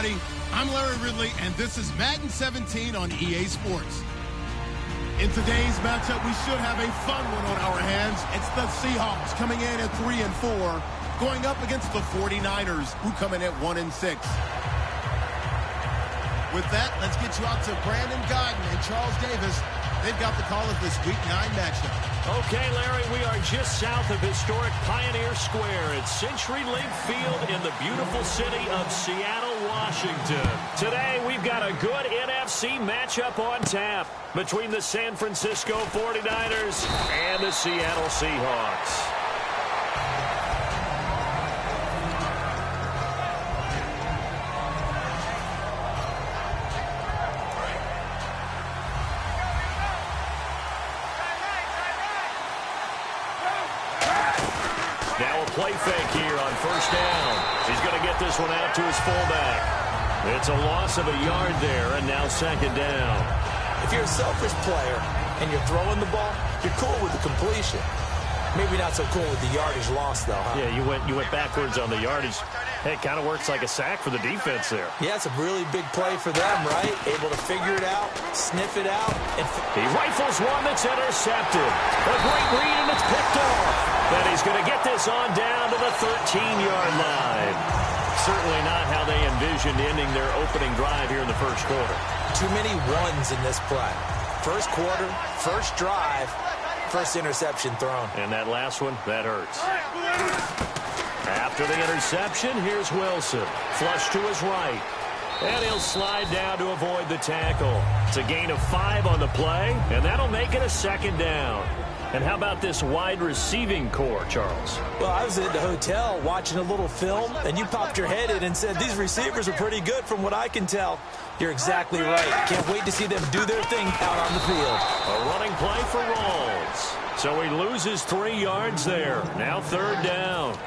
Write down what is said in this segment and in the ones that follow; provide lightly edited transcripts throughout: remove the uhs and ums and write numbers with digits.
everybody. I'm Larry Ridley, and this is Madden 17 on EA Sports. In today's matchup, we should have a fun one on our hands. It's the Seahawks coming in at 3-4, going up against the 49ers, who come in at 1-6. With that, let's get you out to Brandon Godden and Charles Davis. They've got the call of this Week 9 matchup. Okay, Larry, we are just south of historic Pioneer Square at Century Link Field in the beautiful city of Seattle, Washington. Today, we've got a good NFC matchup on tap between the San Francisco 49ers and the Seattle Seahawks. Play fake here on first down. He's going to get this one out to his fullback. It's a loss of a yard there, and now second down. If you're a selfish player and you're throwing the ball, you're cool with the completion. Maybe not so cool with the yardage loss, though, huh? Yeah, you went backwards on the yardage. Hey, it kind of works like a sack for the defense there. Yeah, it's a really big play for them, right? Able to figure it out, sniff it out. And he rifles one that's intercepted. A great read, and it's picked off. Then he's going to get this on down to the 13-yard line. Certainly not how they envisioned ending their opening drive here in the first quarter. Too many ones in this play. First quarter, first drive, first interception thrown. And that last one, that hurts. After the interception, here's Wilson. Flush to his right. And he'll slide down to avoid the tackle. It's a gain of 5 on the play, and that'll make it a second down. And how about this wide receiving core, Charles? Well, I was at the hotel watching a little film, and you popped your head in and said, these receivers are pretty good from what I can tell. You're exactly right. Can't wait to see them do their thing out on the field. A running play for Rawls. So he loses 3 yards there. Now third down.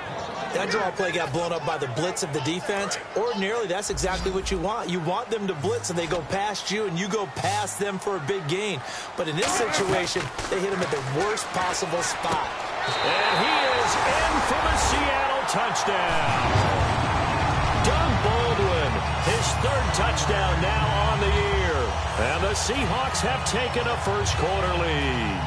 That draw play got blown up by the blitz of the defense. Ordinarily, that's exactly what you want. You want them to blitz, and they go past you, and you go past them for a big gain. But in this situation, they hit him at the worst possible spot. And he is in for the Seattle touchdown. Doug Baldwin, his 3rd touchdown now on the year. And the Seahawks have taken a first quarter lead.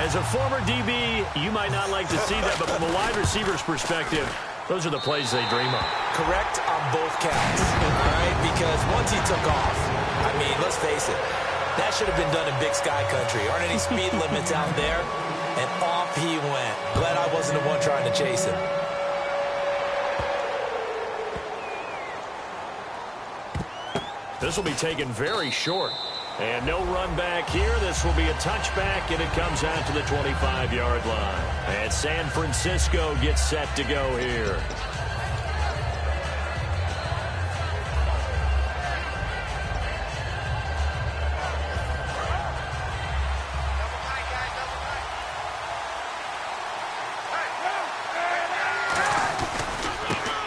As a former DB, you might not like to see that, but from a wide receiver's perspective, those are the plays they dream of. Correct on both counts, right? Because once he took off, I mean, let's face it, that should have been done in Big Sky Country. Aren't any speed limits out there? And off he went. Glad I wasn't the one trying to chase him. This will be taken very short. And no run back here. This will be a touchback, and it comes out to the 25-yard line. And San Francisco gets set to go here.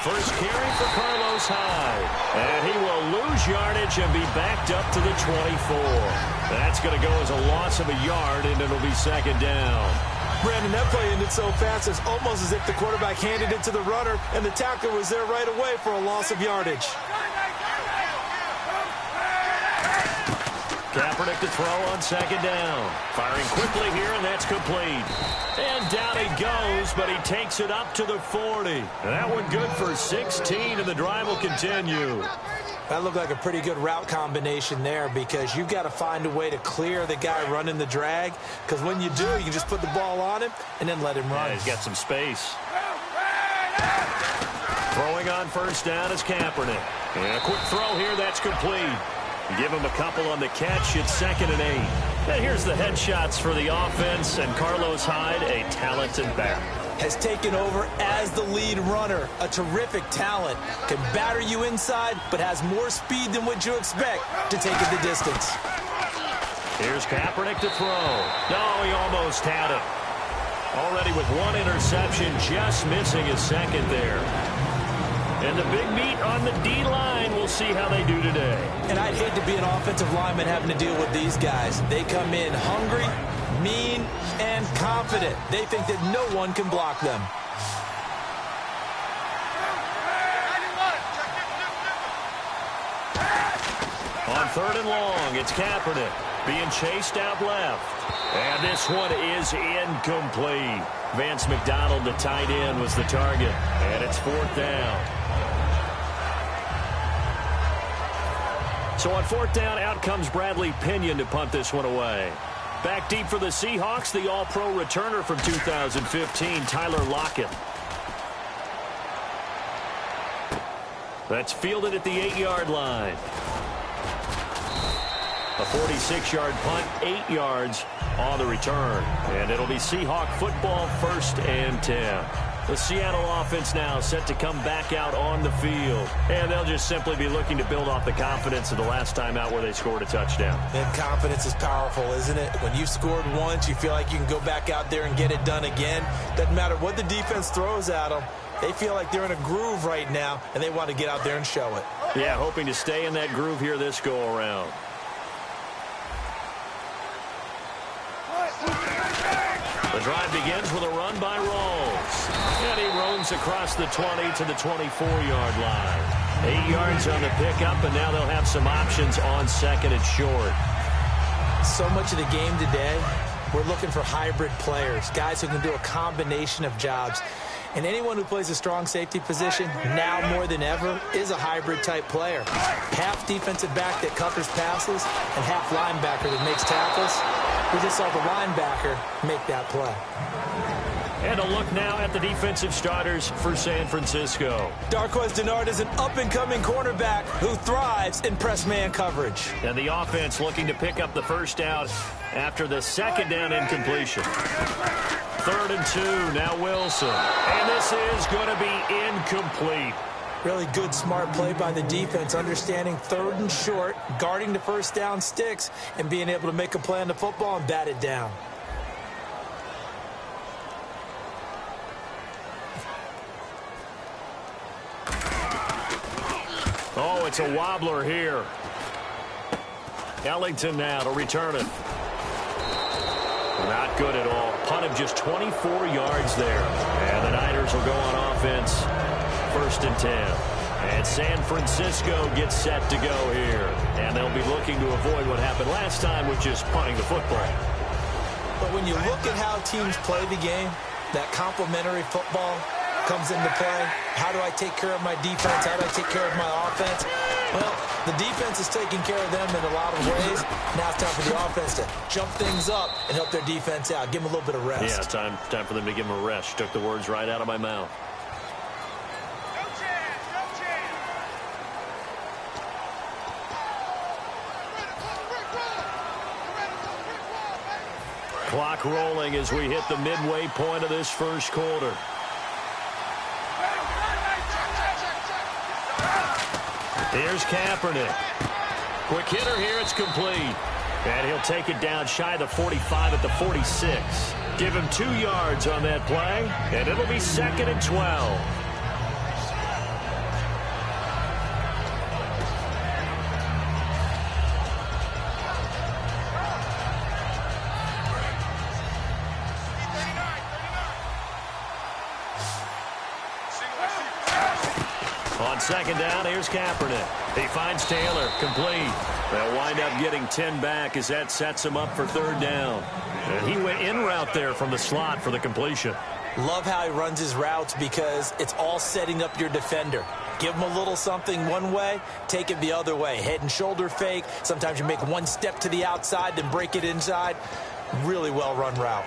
First carry for Carlos Hyde. And he will lose yardage and be backed up to the 24. That's going to go as a loss of a yard, and it'll be second down. Brandon, that play ended so fast, it's almost as if the quarterback handed it to the runner, and the tackler was there right away for a loss of yardage. Kaepernick to throw on second down. Firing quickly here, and that's complete. And down he goes, but he takes it up to the 40. And that one good for 16, and the drive will continue. That looked like a pretty good route combination there, because you've got to find a way to clear the guy running the drag, because when you do, you can just put the ball on him and then let him run. Yeah, he's got some space. Throwing on first down is Kaepernick. And a quick throw here, that's complete. Give him a couple on the catch. It's 2nd and 8. And here's the headshots for the offense, and Carlos Hyde, a talented back. Has taken over as the lead runner. A terrific talent. Can batter you inside, but has more speed than what you expect to take it the distance. Here's Kaepernick to throw. No, he almost had it. Already with 1 interception, just missing his 2nd there. And the big meat on the D-line, we'll see how they do today. And I'd hate to be an offensive lineman having to deal with these guys. They come in hungry, mean, and confident. They think that no one can block them. third and long. It's Kaepernick being chased out left. And this one is incomplete. Vance McDonald, the tight end, was the target. And it's fourth down. So on fourth down, out comes Bradley Pinion to punt this one away. Back deep for the Seahawks, the All-Pro returner from 2015, Tyler Lockett. That's fielded at the 8-yard line. A 46-yard punt, 8 yards on the return. And it'll be Seahawk football, 1st and 10. The Seattle offense now set to come back out on the field. And they'll just simply be looking to build off the confidence of the last time out where they scored a touchdown. And confidence is powerful, isn't it? When you've scored once, you feel like you can go back out there and get it done again. Doesn't matter what the defense throws at them. They feel like they're in a groove right now, and they want to get out there and show it. Yeah, hoping to stay in that groove here this go-around. The drive begins with a run by Rawls. And he roams across the 20 to the 24-yard line. 8 yards on the pickup, and now they'll have some options on 2nd and short. So much of the game today, we're looking for hybrid players, guys who can do a combination of jobs. And anyone who plays a strong safety position, now more than ever, is a hybrid-type player. Half defensive back that covers passes and half linebacker that makes tackles. We just saw the linebacker make that play. And a look now at the defensive starters for San Francisco. Darqueze Dennard is an up-and-coming cornerback who thrives in press man coverage. And the offense looking to pick up the first down after the 2nd down incompletion. 3rd and 2, now Wilson. And this is going to be incomplete. Really good, smart play by the defense, understanding 3rd and short, guarding the first down sticks, and being able to make a play on the football and bat it down. Oh, it's a wobbler here. Ellington now to return it. Not good at all. Punt of just 24 yards there. And the Niners will go on offense. 1st and 10. And San Francisco gets set to go here. And they'll be looking to avoid what happened last time, which is punting the football. But when you look at how teams play the game, that complementary football comes into play. How do I take care of my defense? How do I take care of my offense? Well, the defense is taking care of them in a lot of ways. Now it's time for the offense to jump things up and help their defense out. Give them a little bit of rest. Yeah, time for them to give them a rest. Took the words right out of my mouth. Clock rolling as we hit the midway point of this first quarter. Here's Kaepernick. Quick hitter here, it's complete. And he'll take it down shy of the 45 at the 46. Give him 2 yards on that play, and it'll be 2nd and 12. On 2nd down, here's Kaepernick. He finds Taylor, complete. They'll wind up getting 10 back as that sets him up for 3rd down. And he went in route there from the slot for the completion. Love how he runs his routes because it's all setting up your defender. Give him a little something one way, take it the other way. Head and shoulder fake. Sometimes you make one step to the outside, then break it inside. Really well-run route.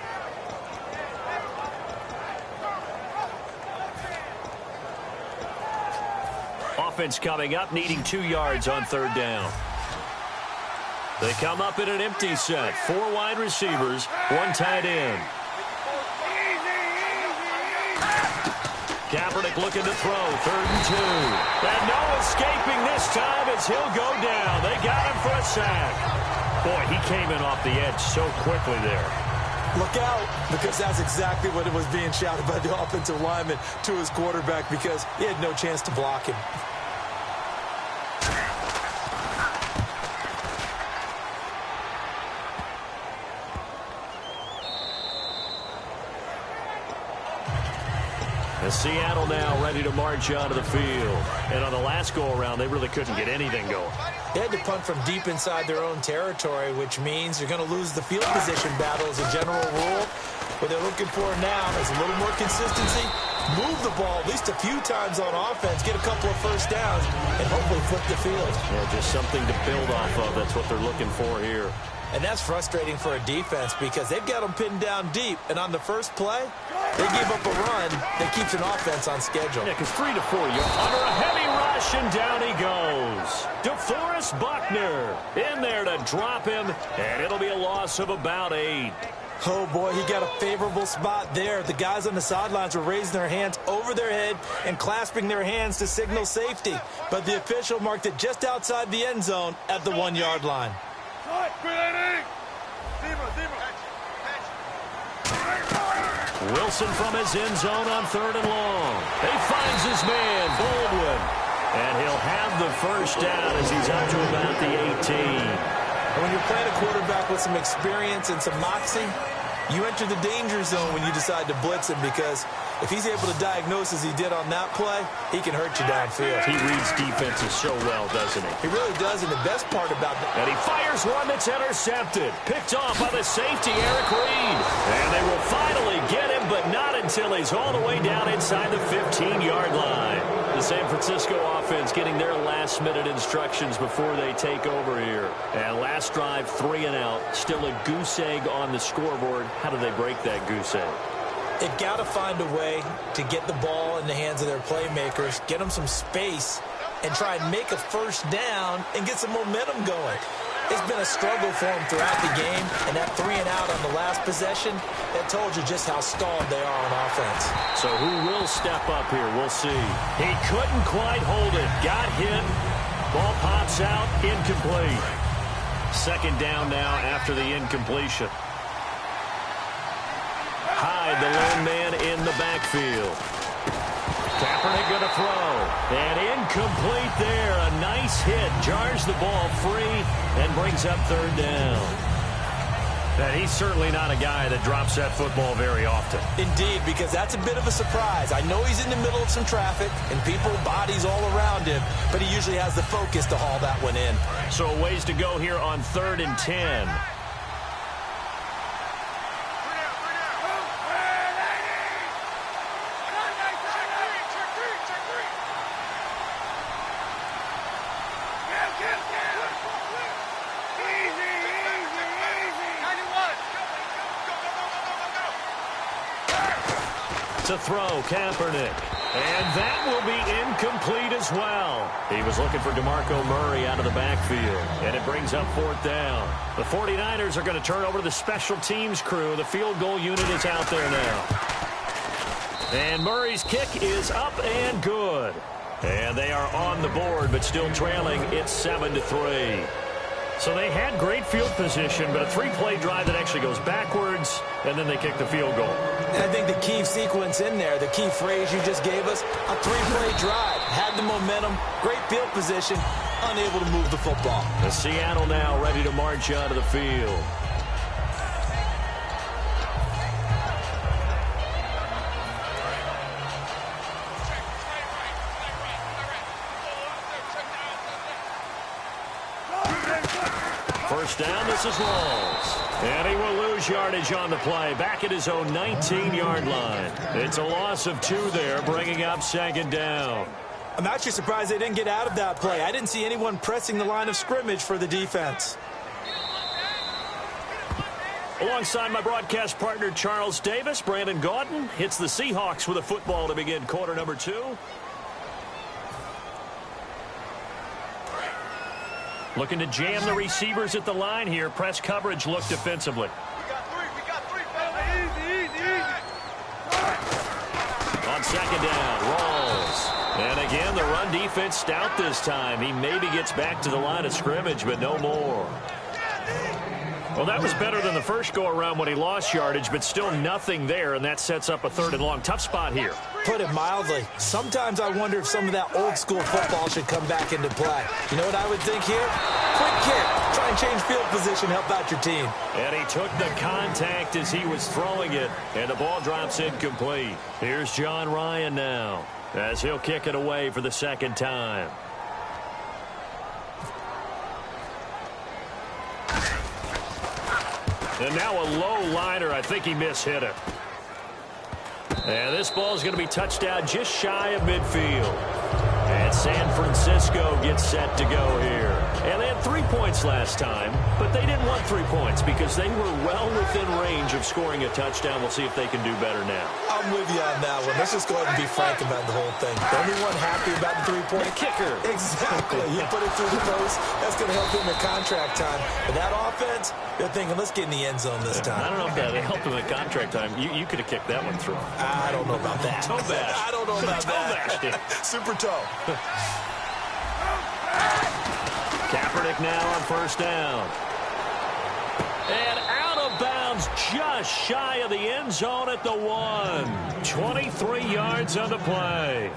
Offense coming up, needing 2 yards on 3rd down. They come up in an empty set. 4 wide receivers, 1 tight end. Kaepernick looking to throw, 3rd and 2. And no escaping this time as he'll go down. They got him for a sack. Boy, he came in off the edge so quickly there. Look out, because that's exactly what it was being shouted by the offensive lineman to his quarterback because he had no chance to block him. And Seattle now ready to march onto the field. And on the last go-around, they really couldn't get anything going. They had to punt from deep inside their own territory, which means you're going to lose the field position battle as a general rule. What they're looking for now is a little more consistency, move the ball at least a few times on offense, get a couple of first downs, and hopefully flip the field. Yeah, just something to build off of. That's what they're looking for here. And that's frustrating for a defense because they've got them pinned down deep. And on the first play, they gave up a run that keeps an offense on schedule. Yeah, because 3 to 4 yards. Under a heavy rush, and down he goes. DeForest Buckner in there to drop him, and it'll be a loss of about 8. Oh, boy, he got a favorable spot there. The guys on the sidelines were raising their hands over their head and clasping their hands to signal safety. But the official marked it just outside the end zone at the 1-yard line. Wilson from his end zone on 3rd and long. He finds his man, Baldwin. And he'll have the first down as he's up to about the 18. And when you're playing a quarterback with some experience and some moxie, you enter the danger zone when you decide to blitz him, because if he's able to diagnose as he did on that play, he can hurt you downfield. He reads defenses so well, doesn't he? He really does, and the best part about that... And he fires one that's intercepted. Picked off by the safety, Eric Reed. And they will finally get him, but not until he's all the way down inside the 15-yard line. The San Francisco offense getting their last-minute instructions before they take over here. And last drive, 3 and out. Still a goose egg on the scoreboard. How do they break that goose egg? They've got to find a way to get the ball in the hands of their playmakers, get them some space, and try and make a first down and get some momentum going. It's been a struggle for them throughout the game, and that 3 and out on the last possession, that told you just how stalled they are on offense. So who will step up here? We'll see. He couldn't quite hold it. Got hit. Ball pops out. Incomplete. 2nd down now after the incompletion. Hyde, the lone man in the backfield. Kaepernick going to throw. And incomplete there. A nice hit. Jars the ball free and brings up 3rd down. And he's certainly not a guy that drops that football very often. Indeed, because that's a bit of a surprise. I know he's in the middle of some traffic and people, bodies all around him, but he usually has the focus to haul that one in. So a ways to go here on 3rd and 10. To throw, Kaepernick. And that will be incomplete as well. He was looking for DeMarco Murray out of the backfield. And it brings up 4th down. The 49ers are going to turn over to the special teams crew. The field goal unit is out there now. And Murray's kick is up and good. And they are on the board, but still trailing. It's 7-3. So they had great field position, but a 3-play drive that actually goes backwards, and then they kick the field goal. And I think the key sequence in there, the key phrase you just gave us, a 3-play drive. Had the momentum, great field position, unable to move the football. The Seattle now ready to march onto the field. First down, this is Rawls. And he will lose yardage on the play. Back at his own 19-yard line. It's a loss of 2 there, bringing up 2nd down. I'm actually surprised they didn't get out of that play. I didn't see anyone pressing the line of scrimmage for the defense. Alongside my broadcast partner, Charles Davis, Brandon Gaudin hits the Seahawks with a football to begin quarter number 2. Looking to jam the receivers at the line here. Press coverage look defensively. We got three, easy. On 2nd down, Rawls. And again, the run defense stout this time. He maybe gets back to the line of scrimmage, but no more. Well, that was better than the first go-around when he lost yardage, but still nothing there, and that sets up a 3rd and long. Tough spot here. Put it mildly, sometimes I wonder if some of that old-school football should come back into play. You know what I would think here? Quick kick. Try and change field position, help out your team. And he took the contact as he was throwing it, and the ball drops incomplete. Here's John Ryan now, as he'll kick it away for the 2nd time. And now a low liner. I think he mishit it. And this ball is going to be touched down just shy of midfield. And San Francisco gets set to go here. And they had 3 points last time, but they didn't want 3 points because they were well within range of scoring a touchdown. We'll see if they can do better now. I'm with you on that one. Let's just go ahead and be frank about the whole thing. The only one happy about the 3-point kicker. Exactly. You put it through the post. That's going to help him in contract time. But that offense, they're thinking, let's get in the end zone this time. I don't know if that helped him at contract time. You could have kicked that one through. I don't know about that. Toe bash. I don't know about that. Super toe. Kaepernick now on 1st down. And out of bounds just shy of the end zone at the 1. 23 yards on the play.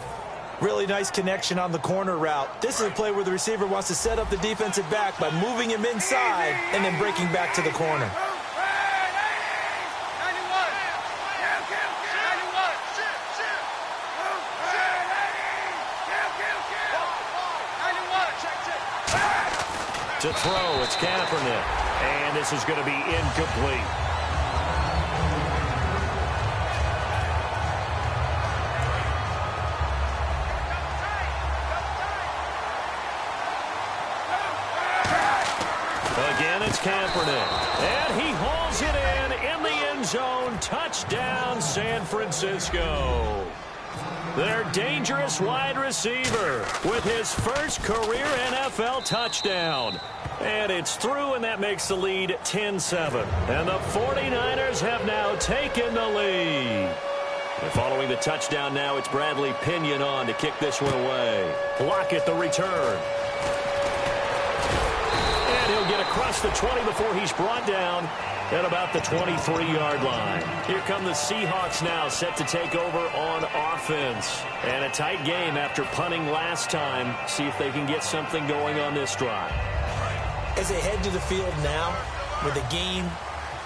Really nice connection on the corner route. This is a play where the receiver wants to set up the defensive back by moving him inside and then breaking back to the corner. To throw, it's Kaepernick. And this is going to be incomplete. Again, it's Kaepernick. And he hauls it in the end zone. Touchdown, San Francisco. Their dangerous wide receiver with his first career NFL touchdown. And it's through, and that makes the lead 10-7. And the 49ers have now taken the lead. And following the touchdown now, it's Bradley Pinion on to kick this one away. Lockett the return. And he'll get across the 20 before he's brought down at about the 23-yard line. Here come the Seahawks now, set to take over on offense. And a tight game after punting last time. See if they can get something going on this drive. As they head to the field now, with the game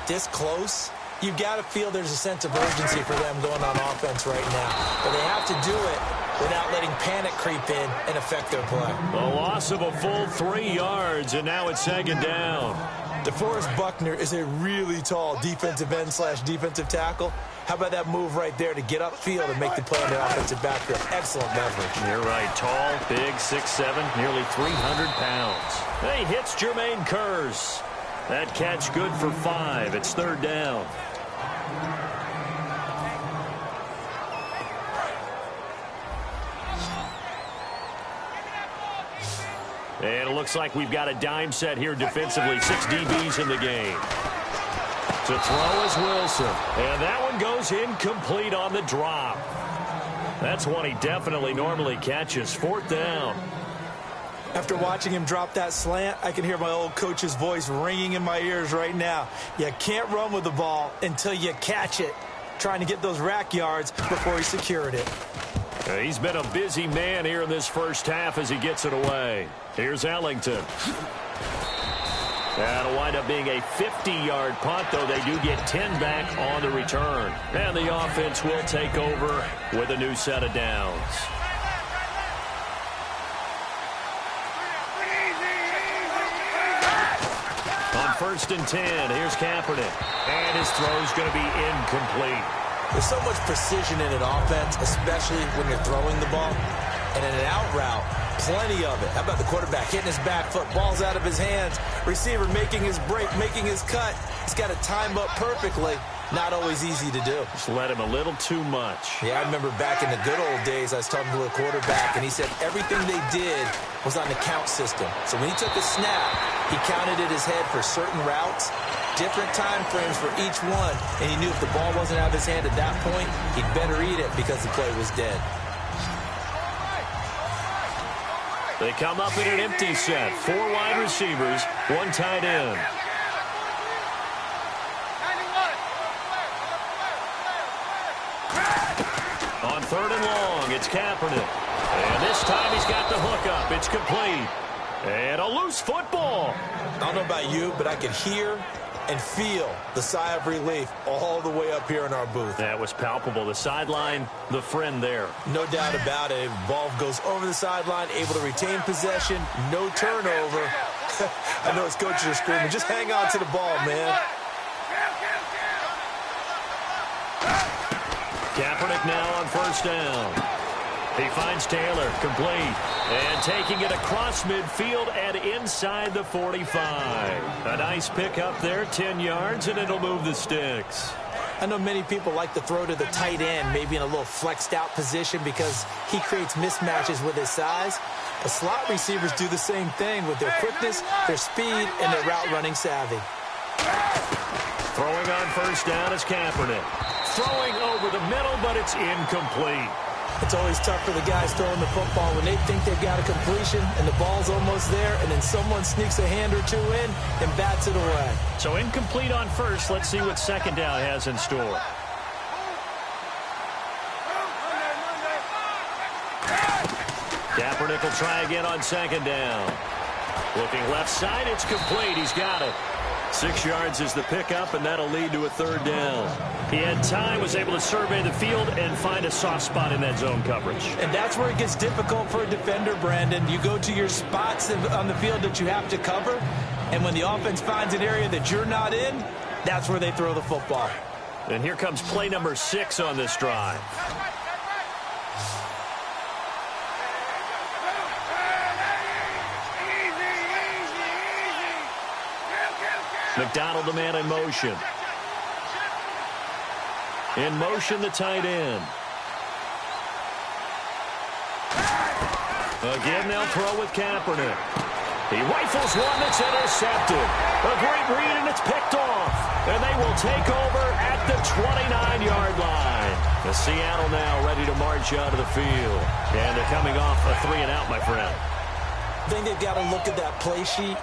this close, you've got to feel there's a sense of urgency for them going on offense right now. But they have to do it without letting panic creep in and affect their play. A loss of a full 3 yards, and now it's 2nd down. DeForest Buckner is a really tall defensive end / defensive tackle. How about that move right there to get upfield and make the play on the offensive backfield? Excellent leverage. You're right. Tall, big, 6'7", nearly 300 pounds. He hits Jermaine Kearse. That catch good for 5. It's 3rd down. And it looks like we've got a dime set here defensively. 6 DBs in the game. To throw is Wilson. And that one goes incomplete on the drop. That's one he definitely normally catches. 4th down. After watching him drop that slant, I can hear my old coach's voice ringing in my ears right now. You can't run with the ball until you catch it. Trying to get those rack yards before he secured it. He's been a busy man here in this first half as he gets it away. Here's Ellington. That'll wind up being a 50-yard punt, though they do get 10 back on the return. And the offense will take over with a new set of downs. On 1st and 10, here's Kaepernick. And his throw's going to be incomplete. There's so much precision in an offense, especially when you're throwing the ball. And in an out route, plenty of it. How about the quarterback hitting his back foot, ball's out of his hands, receiver making his break, making his cut. He's got to time up perfectly. Not always easy to do. Just let him a little too much. Yeah, I remember back in the good old days, I was talking to a quarterback, and he said everything they did was on the count system. So when he took a snap, he counted in his head for certain routes, different time frames for each one, and he knew if the ball wasn't out of his hand at that point, he'd better eat it because the play was dead. They come up in an empty set. 4 wide receivers, 1 tight end. It's Kaepernick. And this time he's got the hook up. It's complete. And a loose football. I don't know about you, but I could hear and feel the sigh of relief all the way up here in our booth. That was palpable. The sideline, the friend there. No doubt about it. Ball goes over the sideline, able to retain possession, no turnover. I know his coaches are screaming, just hang on to the ball, man. Kaepernick now on first down. He finds Taylor, complete. And taking it across midfield and inside the 45. A nice pick up there, 10 yards, and it'll move the sticks. I know many people like to throw to the tight end, maybe in a little flexed out position because he creates mismatches with his size. But slot receivers do the same thing with their quickness, their speed, and their route running savvy. Throwing on first down is Kaepernick. Throwing over the middle, but it's incomplete. It's always tough for the guys throwing the football when they think they've got a completion and the ball's almost there, and then someone sneaks a hand or two in and bats it away. So incomplete on first. Let's see what second down has in store. Kaepernick will try again on second down. Looking left side, it's complete. He's got it. 6 yards is the pickup, and that'll lead to a third down. He had time, was able to survey the field and find a soft spot in that zone coverage. And that's where it gets difficult for a defender, Brandon. You go to your spots on the field that you have to cover, and when the offense finds an area that you're not in, that's where they throw the football. And here comes play number 6 on this drive. McDonald, the man in motion. In motion, the tight end. Again, they'll throw with Kaepernick. He rifles one that's intercepted. A great read, and it's picked off. And they will take over at the 29-yard line. The Seattle now ready to march out of the field. And they're coming off a 3-and-out, my friend. I think they've got to look at that play sheet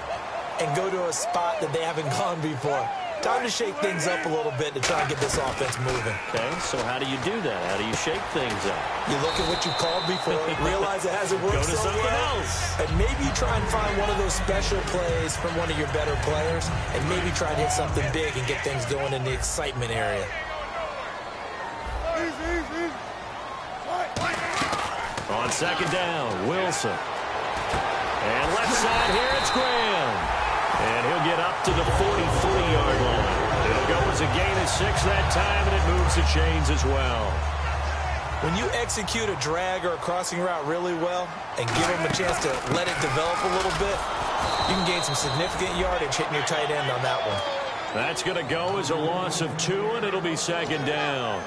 and go to a spot that they haven't gone before. Time to shake things up a little bit to try and get this offense moving. Okay, so how do you do that? How do you shake things up? You look at what you've called before, realize it hasn't worked Go to so something well, else. and maybe try and find one of those special plays from one of your better players, and maybe try and hit something big and get things going in the excitement area. On second down, Wilson. And left side here, it's Graham. And he'll get up to the 43-yard line. It'll go as a gain of 6 that time, and it moves the chains as well. When you execute a drag or a crossing route really well and give them a chance to let it develop a little bit, you can gain some significant yardage hitting your tight end on that one. That's going to go as a loss of 2, and it'll be second down.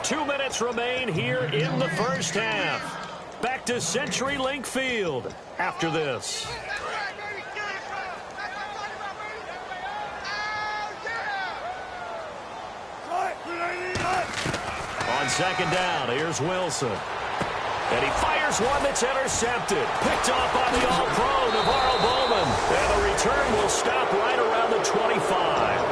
Two minutes remain here in the first half. Back to CenturyLink Field after this. On second down, here's Wilson. And he fires one that's intercepted. Picked off by the All-Pro, Navarro Bowman. And the return will stop right around the 25.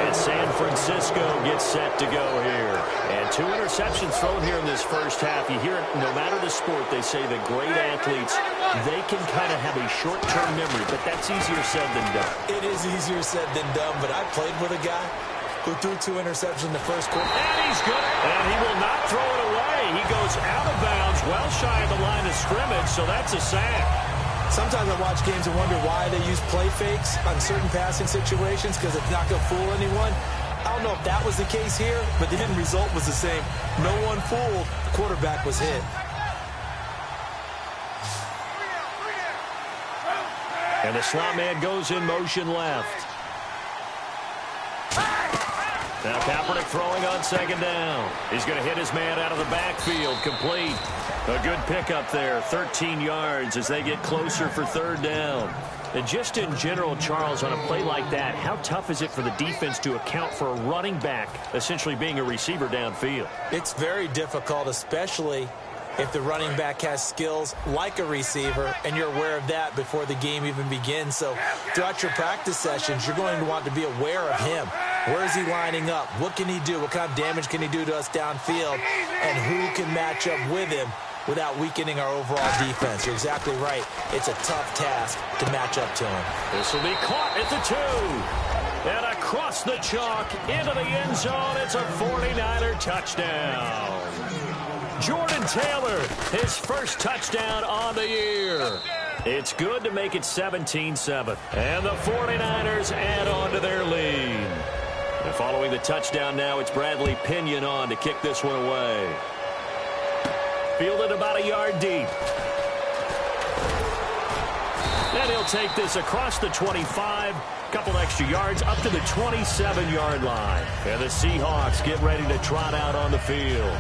And San Francisco gets set to go here. And 2 interceptions thrown here in this first half. You hear it, no matter the sport, they say that great athletes, they can kind of have a short-term memory, but that's easier said than done. It is easier said than done, but I played with a guy who threw 2 interceptions in the first quarter. And he's good. And he will not throw it away. He goes out of bounds, well shy of the line of scrimmage, so that's a sack. Sometimes I watch games and wonder why they use play fakes on certain passing situations because it's not going to fool anyone. I don't know if that was the case here, but the end result was the same. No one fooled. The quarterback was hit. And the slot man goes in motion left. Now Kaepernick throwing on second down. He's going to hit his man out of the backfield. Complete. A good pickup there. 13 yards as they get closer for third down. And just in general, Charles, on a play like that, how tough is it for the defense to account for a running back essentially being a receiver downfield? It's very difficult, especially if the running back has skills like a receiver, and you're aware of that before the game even begins. So throughout your practice sessions, you're going to want to be aware of him. Where is he lining up? What can he do? What kind of damage can he do to us downfield? And who can match up with him without weakening our overall defense? You're exactly right. It's a tough task to match up to him. This will be caught at the 2. And across the chalk into the end zone. It's a 49er touchdown. Jordan Taylor, his first touchdown on the year. It's good to make it 17-7. And the 49ers add on to their lead. And following the touchdown now, it's Bradley Pinion on to kick this one away. Fielded about a yard deep. And he'll take this across the 25. Couple extra yards up to the 27-yard line. And the Seahawks get ready to trot out on the field.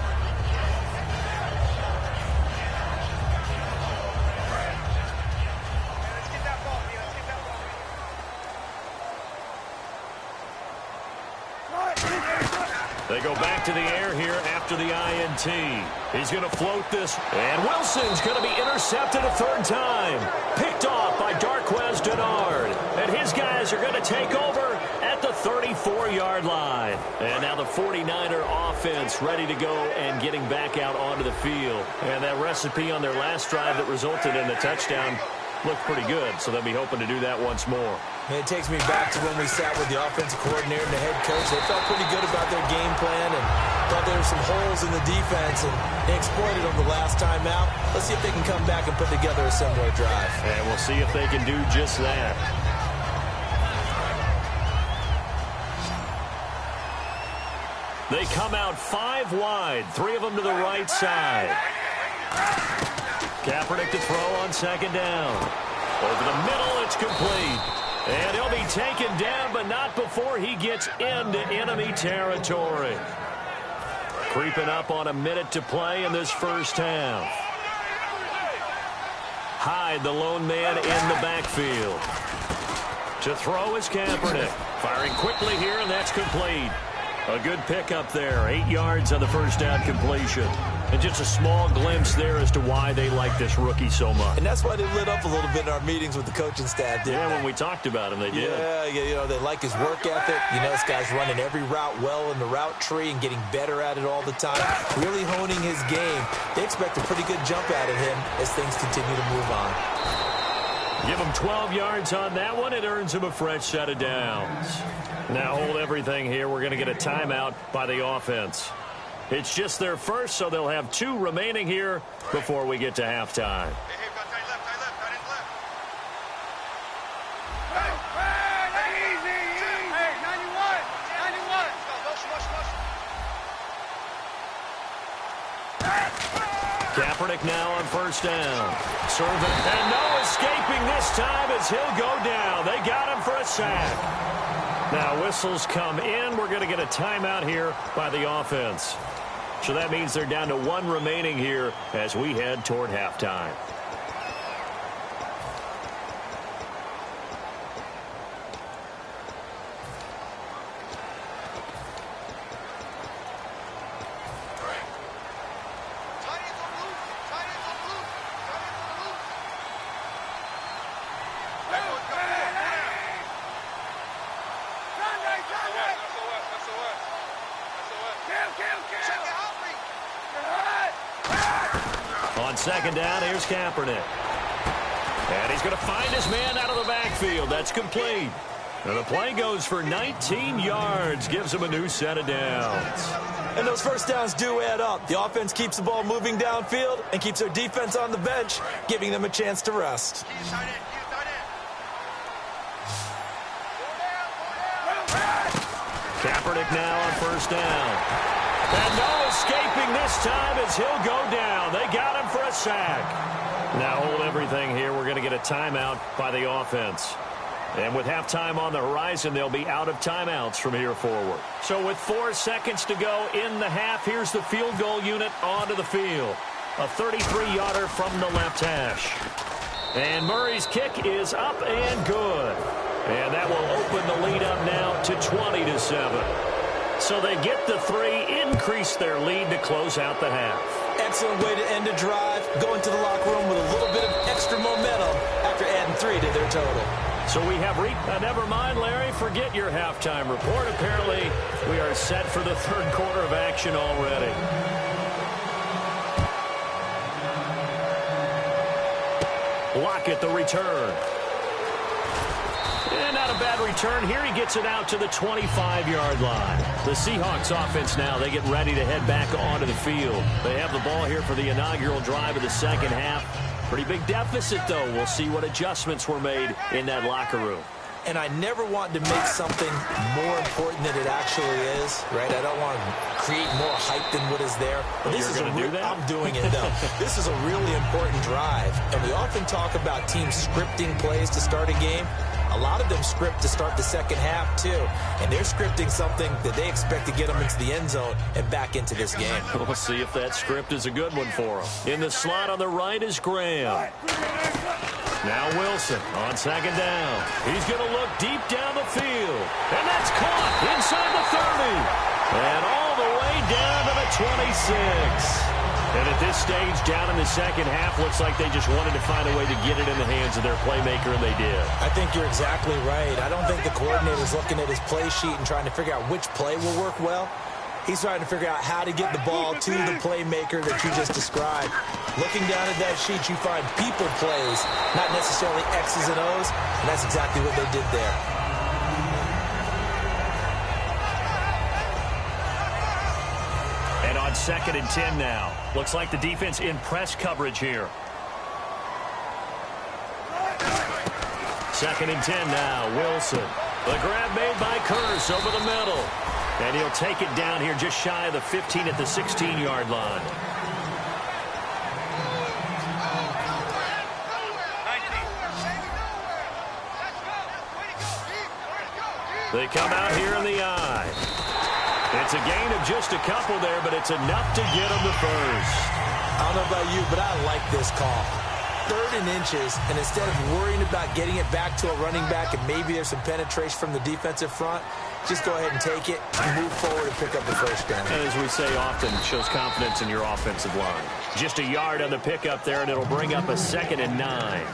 They go back to the air here after the INT. He's going to float this. And Wilson's going to be intercepted a third time. Picked off by Darqueze Dennard. And his guys are going to take over at the 34-yard line. And now the 49er offense ready to go and getting back out onto the field. And that recipe on their last drive that resulted in the touchdown looked pretty good, so they'll be hoping to do that once more. And it takes me back to when we sat with the offensive coordinator and the head coach. They felt pretty good about their game plan and thought there were some holes in the defense, and they exploited them the last time out. Let's see if they can come back and put together a similar drive. And we'll see if they can do just that. They come out 5 wide, 3 of them to the right side. Kaepernick to throw on second down. Over the middle, it's complete. And he'll be taken down, but not before he gets into enemy territory. Creeping up on a minute to play in this first half. Hyde, the lone man in the backfield. To throw is Kaepernick. Firing quickly here, and that's complete. A good pickup there. 8 yards on the first down completion. And just a small glimpse there as to why they like this rookie so much. And that's why they lit up a little bit in our meetings with the coaching staff. Yeah, when we talked about him, they did. Yeah, you know, they like his work ethic. You know, this guy's running every route well in the route tree and getting better at it all the time. Really honing his game. They expect a pretty good jump out of him as things continue to move on. Give him 12 yards on that one. It earns him a fresh set of downs. Now hold everything here. We're going to get a timeout by the offense. It's just their first, so they'll have 2 remaining here before we get to halftime. Kaepernick now on first down. Serving, and no escaping this time as he'll go down. They got him for a sack. Now whistles come in. We're going to get a timeout here by the offense. So that means they're down to 1 remaining here as we head toward halftime. On second down, here's Kaepernick. And he's going to find his man out of the backfield. That's complete. And the play goes for 19 yards. Gives him a new set of downs. And those first downs do add up. The offense keeps the ball moving downfield and keeps their defense on the bench, giving them a chance to rest. Kaepernick now on first down. And no escaping this time as he'll go down. They got him for a sack. Now hold everything here. We're going to get a timeout by the offense. And with halftime on the horizon, they'll be out of timeouts from here forward. So with 4 seconds to go in the half, here's the field goal unit onto the field. A 33-yarder from the left hash. And Murray's kick is up and good. And that will open the lead up now to 20-7. So they get the 3, increase their lead to close out the half. Excellent way to end a drive. Go into the locker room with a little bit of extra momentum after adding 3 to their total. So we have never mind, Larry, forget your halftime report. Apparently, we are set for the third quarter of action already. Lockett the return. And not a bad return here. He gets it out to the 25-yard line. The Seahawks offense now, they get ready to head back onto the field. They have the ball here for the inaugural drive of the second half. Pretty big deficit, though. We'll see what adjustments were made in that locker room. And I never want to make something more important than it actually is, right? I don't want to create more hype than what is there. But this is I'm doing it, though. This is a really important drive. And we often talk about teams scripting plays to start a game. A lot of them script to start the second half, too. And they're scripting something that they expect to get them into the end zone and back into this game. We'll see if that script is a good one for them. In the slot on the right is Graham. Now Wilson on second down. He's going to look deep down the field. And that's caught inside the 30. And all the way down to the 26. And at this stage, down in the second half, looks like they just wanted to find a way to get it in the hands of their playmaker, and they did. I think you're exactly right. I don't think the coordinator's looking at his play sheet and trying to figure out which play will work well. He's trying to figure out how to get the ball to the playmaker that you just described. Looking down at that sheet, you find people plays, not necessarily X's and O's, and that's exactly what they did there. And on 2nd and 10 now. Looks like the defense in press coverage here. 2nd and 10 now. Wilson. The grab made by Curse over the middle. And he'll take it down here just shy of the 15 at the 16-yard line. They come out here in the eye. It's a gain of just a couple there, but it's enough to get them the first. I don't know about you, but I like this call. 3rd and inches, and instead of worrying about getting it back to a running back and maybe there's some penetration from the defensive front, just go ahead and take it, move forward, and pick up the first down. And as we say often, it shows confidence in your offensive line. Just a yard on the pickup there, and it'll bring up a 2nd and 9.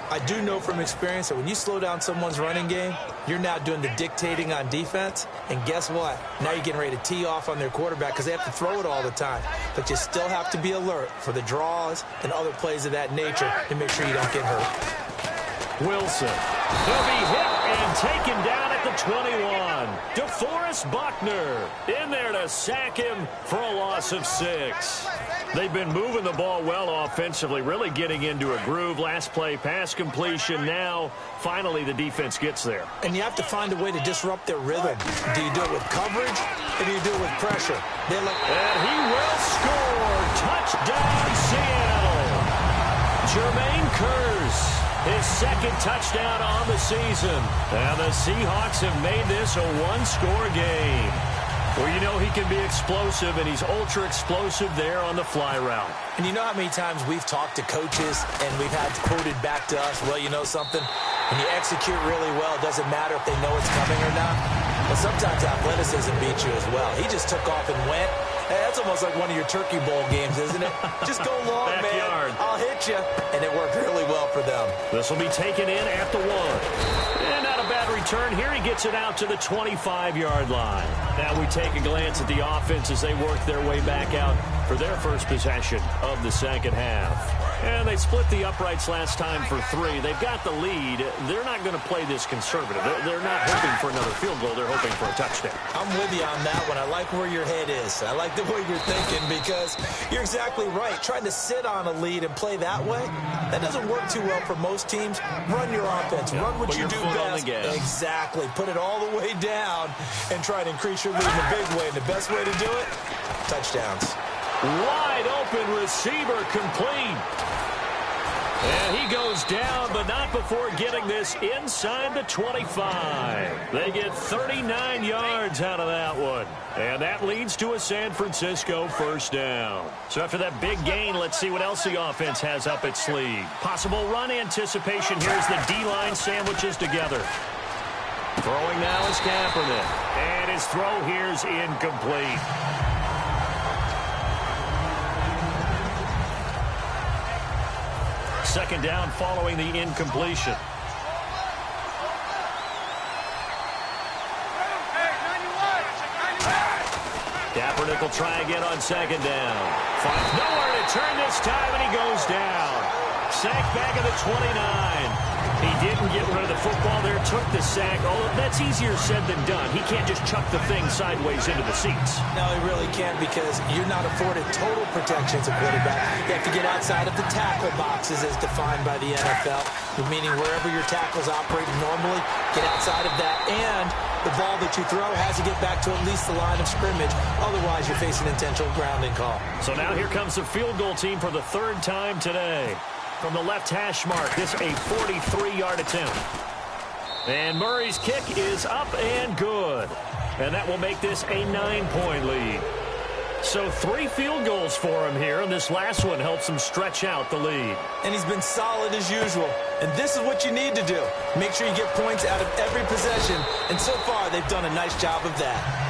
I do know from experience that when you slow down someone's running game, you're now doing the dictating on defense. And guess what? Now you're getting ready to tee off on their quarterback because they have to throw it all the time. But you still have to be alert for the draws and other plays of that nature to make sure you don't get hurt. Wilson. He'll be hit and taken down at the 21. DeForest Buckner in there to sack him for a loss of 6. They've been moving the ball well offensively, really getting into a groove. Last play, pass completion. Now, finally, the defense gets there. And you have to find a way to disrupt their rhythm. Do you do it with coverage, or do you do it with pressure? And he will score. Touchdown, Seattle. Jermaine Curse, his 2nd touchdown on the season. And the Seahawks have made this a one-score game. Well, you know he can be explosive, and he's ultra-explosive there on the fly route. And you know how many times we've talked to coaches, and we've had quoted back to us, well, you know something? When you execute really well, it doesn't matter if they know it's coming or not. But sometimes athleticism beats you as well. He just took off and went. Hey, that's almost like one of your Turkey Bowl games, isn't it? Just go long, man. I'll hit you. And it worked really well for them. This will be taken in at the 1. And not a bad return here. He gets it out to the 25-yard line. Now we take a glance at the offense as they work their way back out for their first possession of the second half. And they split the uprights last time for 3. They've got the lead. They're not going to play this conservative. They're not hoping for another field goal. They're hoping for a touchdown. I'm with you on that one. I like where your head is. I like the way you're thinking because you're exactly right. Trying to sit on a lead and play that way, that doesn't work too well for most teams. Run your offense. Run what you do best. Exactly. Put it all the way down and try to increase your lead in a big way. And the best way to do it, touchdowns. Wide open receiver complete. And he goes down, but not before getting this inside the 25. They get 39 yards out of that one. And that leads to a San Francisco first down. So after that big gain, let's see what else the offense has up its sleeve. Possible run anticipation. Here's the D-line sandwiches together. Throwing now is Kaepernick. And his throw here's incomplete. Second down following the incompletion. Kaepernick will try again on second down. Finds nowhere to turn this time, and he goes down. Sacked back at the 29. He didn't get rid of the football there, took the sack. Oh, that's easier said than done. He can't just chuck the thing sideways into the seats. No, he really can't because you're not afforded total protection as a quarterback. You have to get outside of the tackle boxes as defined by the NFL, meaning wherever your tackles operate normally, get outside of that, and the ball that you throw has to get back to at least the line of scrimmage. Otherwise, you're facing intentional grounding call. So now here comes the field goal team for the third time today. From the left hash mark, this a 43-yard attempt. And Murray's kick is up and good. And that will make this a 9-point lead. So 3 field goals for him here, and this last one helps him stretch out the lead. And he's been solid as usual. And this is what you need to do. Make sure you get points out of every possession. And so far, they've done a nice job of that.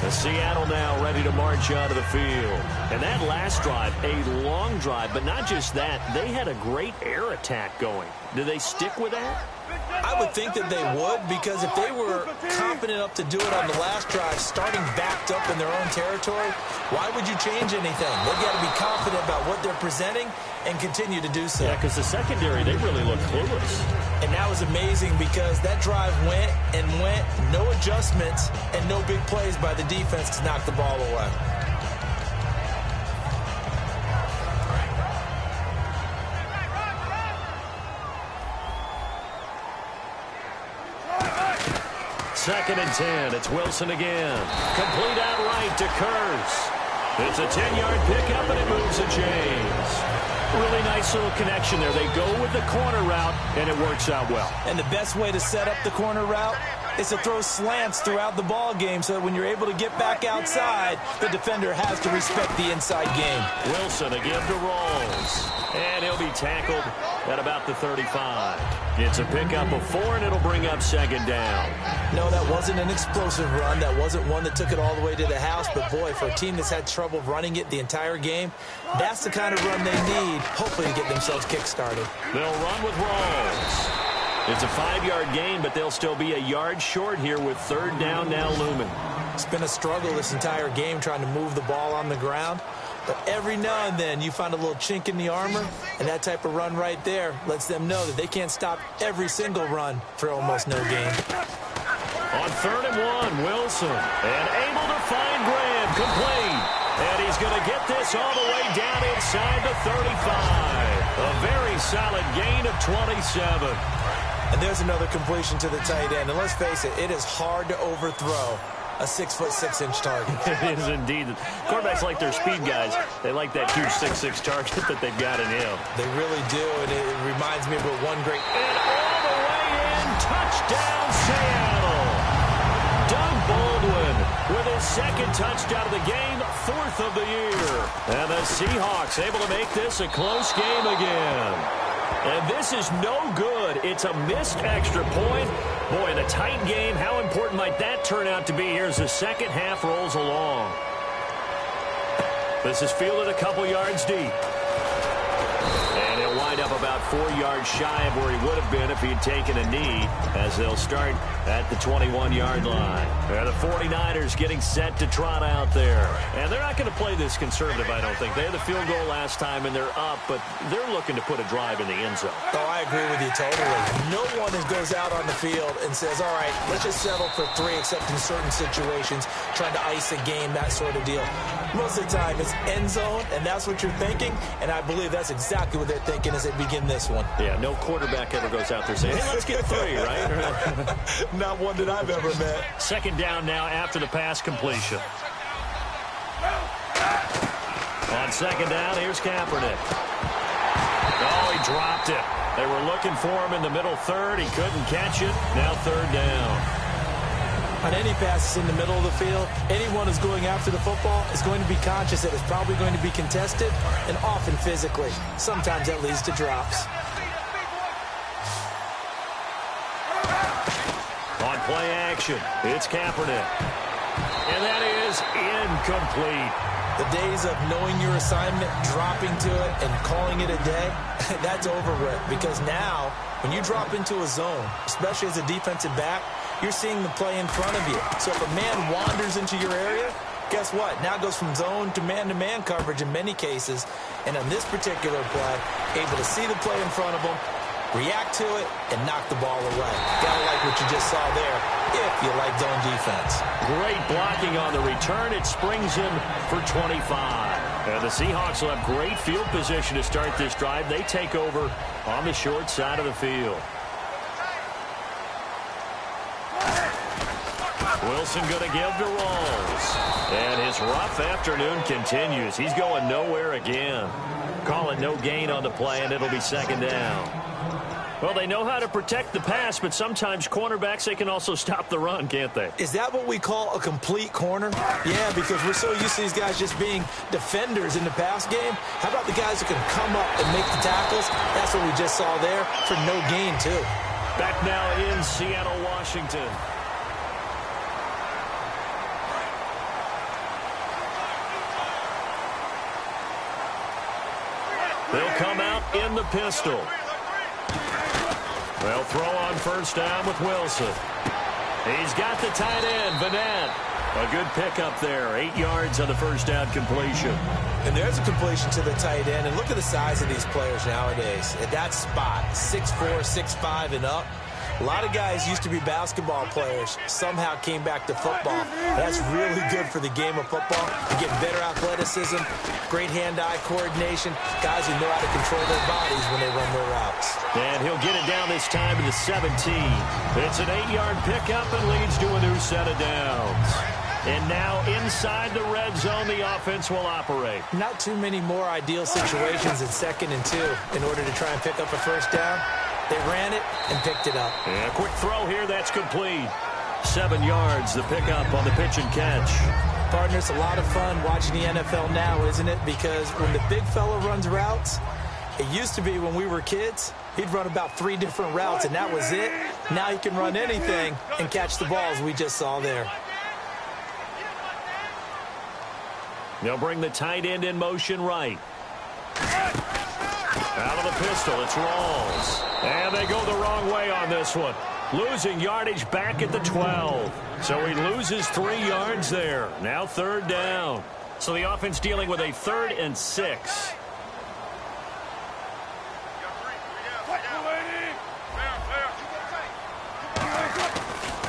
The Seattle now ready to march onto the field. And that last drive, a long drive, but not just that, they had a great air attack going. Do they stick with that? I would think that they would, because if they were confident enough to do it on the last drive, starting backed up in their own territory, why would you change anything? They've got to be confident about what they're presenting and continue to do so. Yeah, because the secondary, they really look clueless. And that was amazing because that drive went and went, no adjustments, and no big plays by the defense to knock the ball away. Second and 10. It's Wilson again. Complete outright to Kurz. It's a 10-yard pickup, and it moves the chains. Really nice little connection there. They go with the corner route, and it works out well. And the best way to set up the corner route is to throw slants throughout the ball game so that when you're able to get back outside, the defender has to respect the inside game. Wilson again to Rolls. And he'll be tackled at about the 35. It's a pickup of 4, and it'll bring up second down. No, that wasn't an explosive run. That wasn't one that took it all the way to the house. But, boy, for a team that's had trouble running it the entire game, that's the kind of run they need, hopefully, to get themselves kick-started. They'll run with Rolls. It's a 5-yard gain, but they'll still be a yard short here with third down now looming. It's been a struggle this entire game trying to move the ball on the ground. But every now and then you find a little chink in the armor, and that type of run right there lets them know that they can't stop every single run for almost no gain. On 3rd and 1, Wilson. And able to find Graham, complete. And he's going to get this all the way down inside the 35. A very solid gain of 27. And there's another completion to the tight end. And let's face it, it is hard to overthrow a 6'6" target. It is indeed. Quarterbacks like their speed guys. They like that huge 6'6" target that they've got in him. They really do, and it reminds me of one great... And all the way in, touchdown Seattle. Doug Baldwin with his second touchdown of the game, 4th of the year. And the Seahawks able to make this a close game again. And this is no good. It's a missed extra point. Boy, in a tight game, how important might that turn out to be here as the second half rolls along? This is fielded a couple yards deep. And he'll wind up about 4 yards shy of where he would have been if he'd taken a knee, as they'll start at the 21-yard line. And the 49ers getting set to trot out there. And they're not going to play this conservative, I don't think. They had the field goal last time, and they're up, but they're looking to put a drive in the end zone. Oh, I agree with you totally. No one goes out on the field and says, all right, let's just settle for 3, except in certain situations, trying to ice a game, that sort of deal. Most of the time, it's end zone, and that's what you're thinking, and I believe that's exactly what they're thinking as they begin this one. Yeah, no quarterback ever goes out there saying, hey, let's get 3, right? Not one that I've ever met. Second down now after the pass completion. On second down, here's Kaepernick. Oh, he dropped it. They were looking for him in the middle third. He couldn't catch it. Now third down. On any passes in the middle of the field, anyone who's going after the football is going to be conscious that it's probably going to be contested, and often physically. Sometimes that leads to drops. On play action, it's Kaepernick. And that is incomplete. The days of knowing your assignment, dropping to it, and calling it a day, that's over with. Because now, when you drop into a zone, especially as a defensive back, you're seeing the play in front of you. So if a man wanders into your area, guess what? Now it goes from zone to man coverage in many cases. And on this particular play, able to see the play in front of him, react to it, and knock the ball away. Gotta like what you just saw there if you like zone defense. Great blocking on the return. It springs him for 25. And the Seahawks will have great field position to start this drive. They take over on the short side of the field. Wilson going to give to Rawls. And his rough afternoon continues. He's going nowhere again. Call it no gain on the play, and it'll be second down. Well, they know how to protect the pass, but sometimes cornerbacks, they can also stop the run, can't they? Is that what we call a complete corner? Yeah, because we're so used to these guys just being defenders in the pass game. How about the guys who can come up and make the tackles? That's what we just saw there for no gain, too. Back now in Seattle, Washington. They'll come out in the pistol. They'll throw on first down with Wilson. He's got the tight end, Vanette. A good pickup there. 8 yards on the first down completion. And there's a completion to the tight end. And look at the size of these players nowadays. At that spot, 6'4", 6'5", and up. A lot of guys used to be basketball players, somehow came back to football. That's really good for the game of football. You get better athleticism, great hand-eye coordination, guys who know how to control their bodies when they run their routes. And he'll get it down this time to the 17. It's an 8-yard pickup and leads to a new set of downs. And now inside the red zone, the offense will operate. Not too many more ideal situations at 2nd and 2 in order to try and pick up a first down. They ran it and picked it up. And a quick throw here, that's complete. 7 yards, the pickup on the pitch and catch. Partner, it's a lot of fun watching the NFL now, isn't it? Because when the big fella runs routes, it used to be when we were kids, he'd run about 3 different routes, and that was it. Now he can run anything and catch the balls we just saw there. They'll bring the tight end in motion right. Out of the pistol, it's Rawls. And they go the wrong way on this one. Losing yardage back at the 12. So he loses 3 yards there. Now 3rd down. So the offense dealing with a 3rd and 6.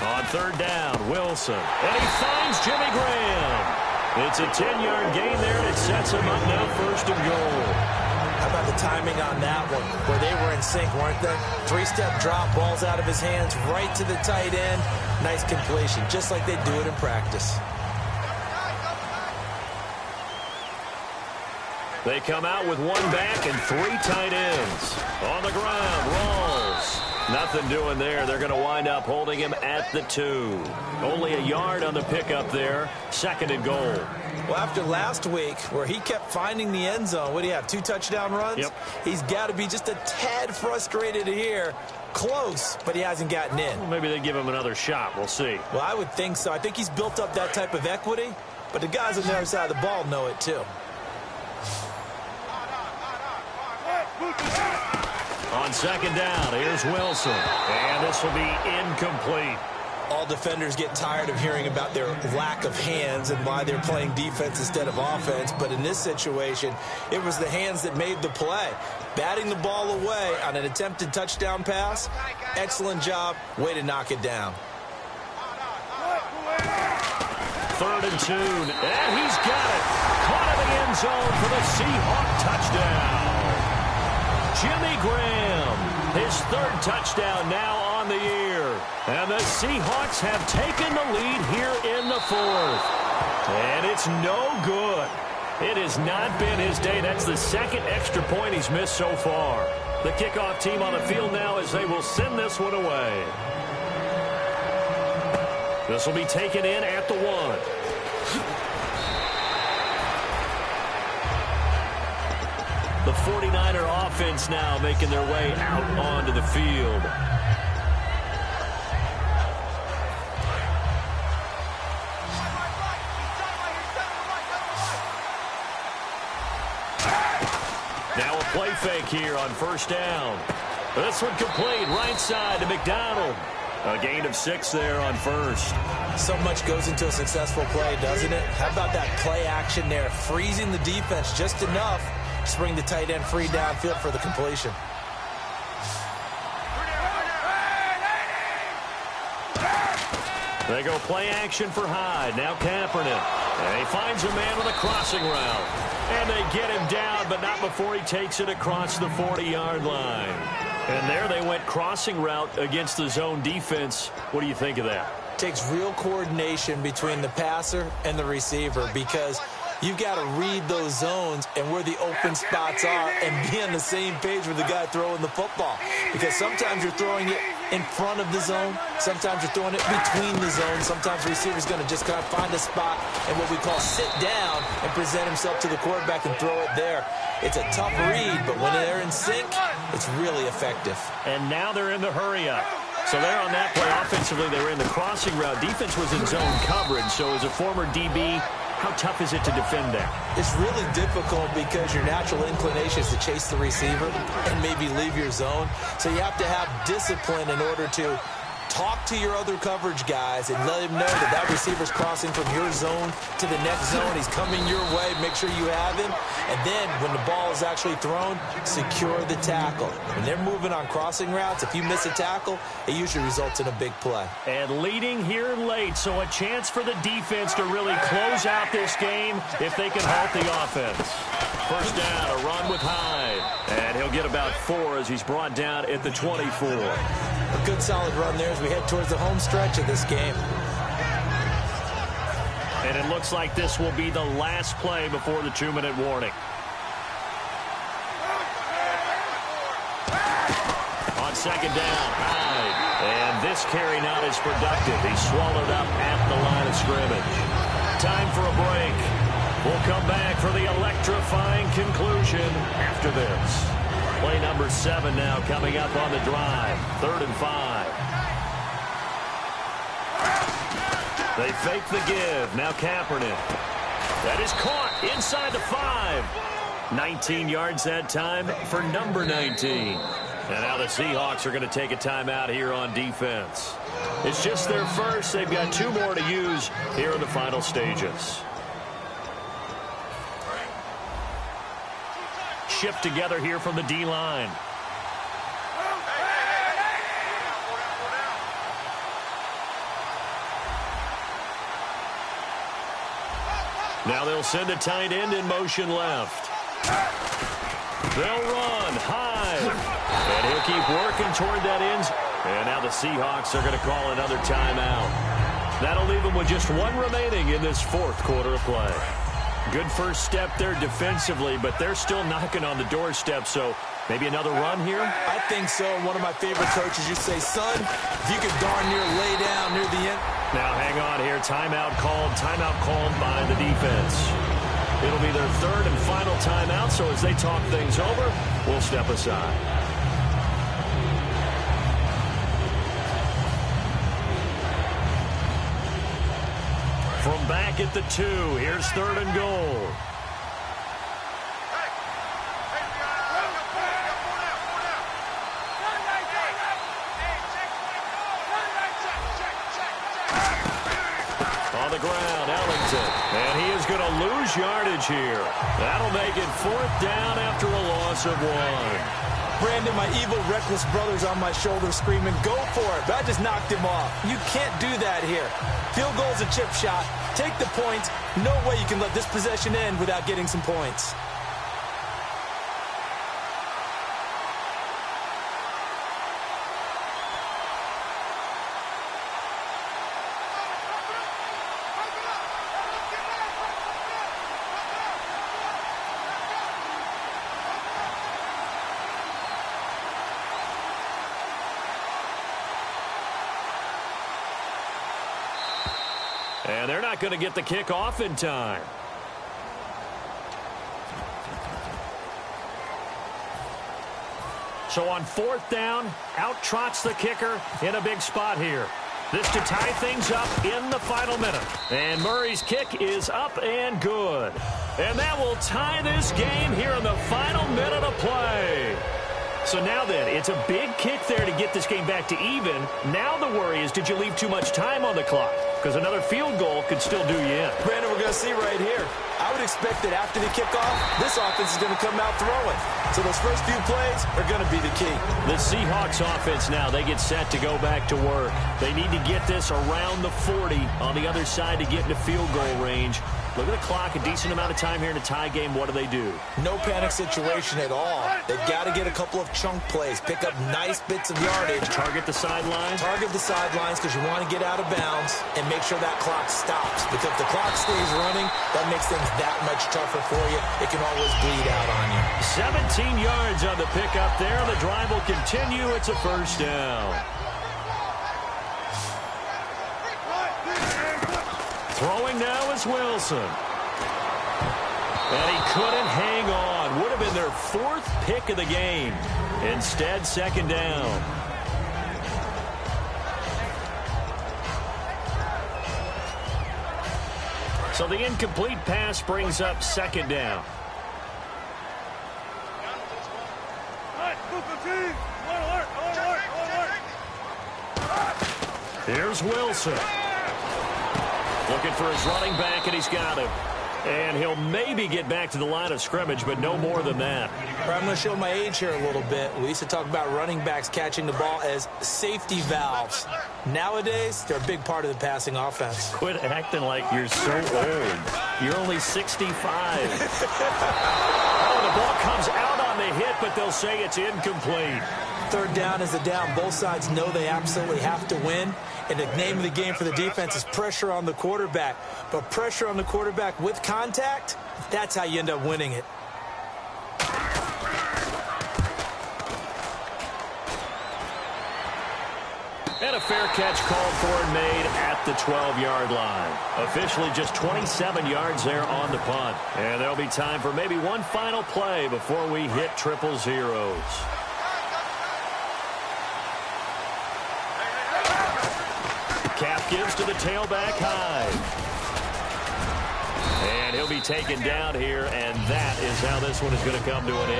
On 3rd down, Wilson. And he finds Jimmy Graham. It's a 10-yard gain there, and it sets him up now 1st and goal. How about the timing on that one, where they were in sync, weren't they? 3-step drop, balls out of his hands, right to the tight end. Nice completion, just like they do it in practice. They come out with 1 back and 3 tight ends. On the ground, Rawls. Nothing doing there. They're going to wind up holding him at the 2. Only a yard on the pickup there. 2nd and goal. Well, after last week, where he kept finding the end zone, what do you have, 2 touchdown runs? Yep. He's got to be just a tad frustrated here. Close, but he hasn't gotten in. Well, maybe they give him another shot. We'll see. Well, I would think so. I think he's built up that type of equity, but the guys on the other side of the ball know it too. On 2nd down, here's Wilson. And this will be incomplete. All defenders get tired of hearing about their lack of hands and why they're playing defense instead of offense. But in this situation, it was the hands that made the play. Batting the ball away on an attempted touchdown pass. Excellent job. Way to knock it down. 3rd and 2. And he's got it. Caught in the end zone for the Seahawk touchdown. Jimmy Graham, his 3rd touchdown now on the year. And the Seahawks have taken the lead here in the 4th. And it's no good. It has not been his day. That's the 2nd extra point he's missed so far. The kickoff team on the field now as they will send this one away. This will be taken in at the 1. The 49er offense now making their way out onto the field. Now a play fake here on 1st down. This one complete, right side to McDonald. A gain of 6 there on first. So much goes into a successful play, doesn't it? How about that play action there, freezing the defense just enough to bring the tight end free downfield for the completion. They go play action for Hyde. Now Kaepernick. And he finds a man with a crossing route. And they get him down, but not before he takes it across the 40-yard line. And there they went crossing route against the zone defense. What do you think of that? Takes real coordination between the passer and the receiver because you've got to read those zones and where the open spots are and be on the same page with the guy throwing the football. Because sometimes you're throwing it in front of the zone. Sometimes you're throwing it between the zones. Sometimes the receiver's going to just kind of find a spot and what we call sit down and present himself to the quarterback and throw it there. It's a tough read, but when they're in sync, it's really effective. And now they're in the hurry-up. So there on that play, offensively, they were in the crossing route. Defense was in zone coverage. So as a former DB, how tough is it to defend that? It's really difficult because your natural inclination is to chase the receiver and maybe leave your zone. So you have to have discipline in order to talk to your other coverage guys and let him know that that receiver's crossing from your zone to the next zone. He's coming your way. Make sure you have him. And then when the ball is actually thrown, secure the tackle. When they're moving on crossing routes, if you miss a tackle, it usually results in a big play. And leading here late, so a chance for the defense to really close out this game if they can halt the offense. First down, a run with Hyde. And he'll get about 4 as he's brought down at the 24. A good solid run there as we head towards the home stretch of this game. And it looks like this will be the last play before the 2-minute warning. On second down, Hyde. And this carry not as productive. He's swallowed up at the line of scrimmage. Time for a break. We'll come back for the electrifying conclusion after this. Play number 7 now coming up on the drive. 3rd and 5. They fake the give. Now Kaepernick. That is caught inside the 5. 19 yards that time for number 19. And now the Seahawks are going to take a timeout here on defense. It's just their first. They've got 2 more to use here in the final stages. Shift together here from the D-line. Now they'll send a tight end in motion left. They'll run Hyde. And he'll keep working toward that end. And now the Seahawks are going to call another timeout. That'll leave them with just 1 remaining in this 4th quarter of play. Good first step there defensively, but they're still knocking on the doorstep, so maybe another run here? I think so. One of my favorite coaches used to say, son, if you could darn near lay down near the end. Now hang on here. Timeout called by the defense. It'll be their 3rd and final timeout, so as they talk things over, we'll step aside. From back at the 2, here's 3rd and goal. On the ground, Ellington. And he is going to lose yardage here. That'll make it 4th down after a loss of 1. Brandon, my evil, reckless brother's on my shoulder screaming, go for it. But I just knocked him off. You can't do that here. Field goal's a chip shot. Take the points. No way you can let this possession end without getting some points. And they're not going to get the kick off in time. So on 4th down, out trots the kicker in a big spot here. This to tie things up in the final minute. And Murray's kick is up and good. And that will tie this game here in the final minute of play. So now then, it's a big kick there to get this game back to even. Now the worry is, did you leave too much time on the clock? Because another field goal could still do you in. Brandon, we're going to see right here. I would expect that after the kickoff, this offense is going to come out throwing. So those first few plays are going to be the key. The Seahawks offense now, they get set to go back to work. They need to get this around the 40 on the other side to get into field goal range. Look at the clock, a decent amount of time here in a tie game. What do? No panic situation at all. They've got to get a couple of chunk plays, pick up nice bits of yardage. Target the sidelines? Target the sidelines because you want to get out of bounds and make sure that clock stops. Because if the clock stays running, that makes things that much tougher for you. It can always bleed out on you. 17 yards on the pickup there. The drive will continue. It's a first down. Throwing now is Wilson. And he couldn't hang on. Would have been their fourth pick of the game. Instead, second down. So the incomplete pass brings up second down. Here's Wilson. Looking for his running back, and he's got him. And he'll maybe get back to the line of scrimmage, but no more than that. I'm going to show my age here a little bit. We used to talk about running backs catching the ball as safety valves. Nowadays, they're a big part of the passing offense. Quit acting like you're so old. You're only 65. Oh, the ball comes out on the hit, but they'll say it's incomplete. Third down is a down. Both sides know they absolutely have to win. And the name of the game for the defense is pressure on the quarterback. But pressure on the quarterback with contact, that's how you end up winning it. And a fair catch called for and made at the 12-yard line. Officially just 27 yards there on the punt. And there'll be time for maybe one final play before we hit triple zeros. Cap gives to the tailback high. And he'll be taken down here, and that is how this one is going to come to an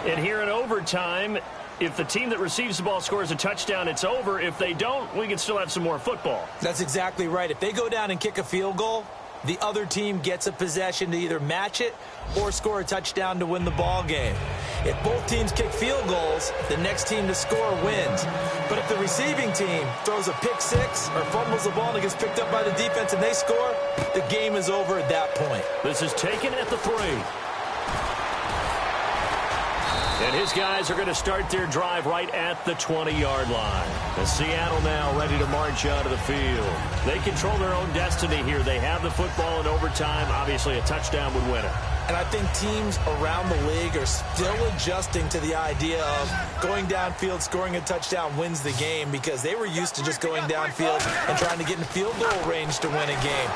end. And here in overtime, if the team that receives the ball scores a touchdown, it's over. If they don't, we can still have some more football. That's exactly right. If they go down and kick a field goal, the other team gets a possession to either match it or score a touchdown to win the ball game. If both teams kick field goals, the next team to score wins. But if the receiving team throws a pick six or fumbles the ball and it gets picked up by the defense and they score, the game is over at that point. This is taken at the 3. And his guys are going to start their drive right at the 20-yard line. And Seattle now ready to march out of the field. They control their own destiny here. They have the football in overtime. Obviously, a touchdown would win it. And I think teams around the league are still adjusting to the idea of going downfield, scoring a touchdown wins the game, because they were used to just going downfield and trying to get in field goal range to win a game.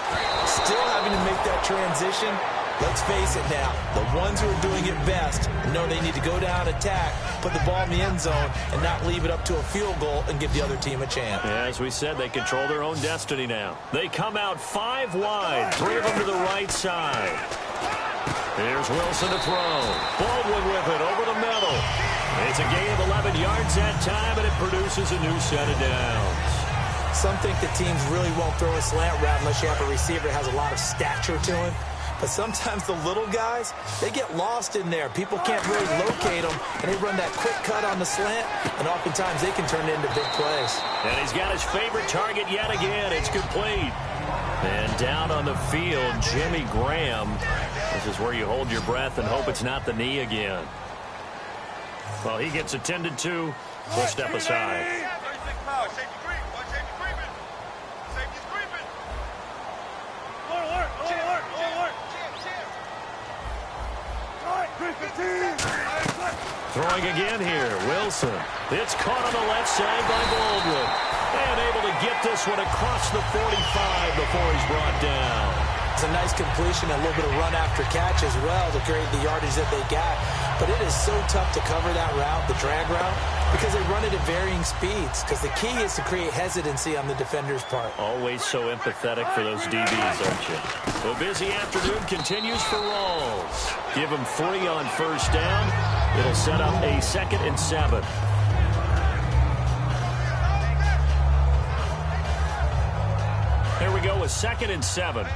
Still having to make that transition. Let's face it now, the ones who are doing it best know they need to go down, attack, put the ball in the end zone, and not leave it up to a field goal and give the other team a chance. Yeah, as we said, they control their own destiny now. They come out 5 wide, 3 of them to the right side. Here's Wilson to throw. Baldwin with it over the middle. It's a gain of 11 yards that time, and it produces a new set of downs. Some think the teams really won't throw a slant route unless you have a receiver that has a lot of stature to him. But sometimes the little guys, they get lost in there. People can't really locate them, and they run that quick cut on the slant, and oftentimes they can turn it into big plays. And he's got his favorite target yet again. It's complete. And down on the field, Jimmy Graham. This is where you hold your breath and hope it's not the knee again. Well, he gets attended to. We'll step aside. Throwing again here, Wilson. It's caught on the left side by Baldwin. And able to get this one across the 45 before he's brought down. was a nice completion, a little bit of run after catch as well to create the yardage that they got. But it is so tough to cover that route, the drag route, because they run it at varying speeds. Because the key is to create hesitancy on the defender's part. Always so empathetic for those DBs, aren't you? The busy afternoon continues for Rawls. Give him 3 on first down. It'll set up a 2nd and 7. Here we go with 2nd and 7.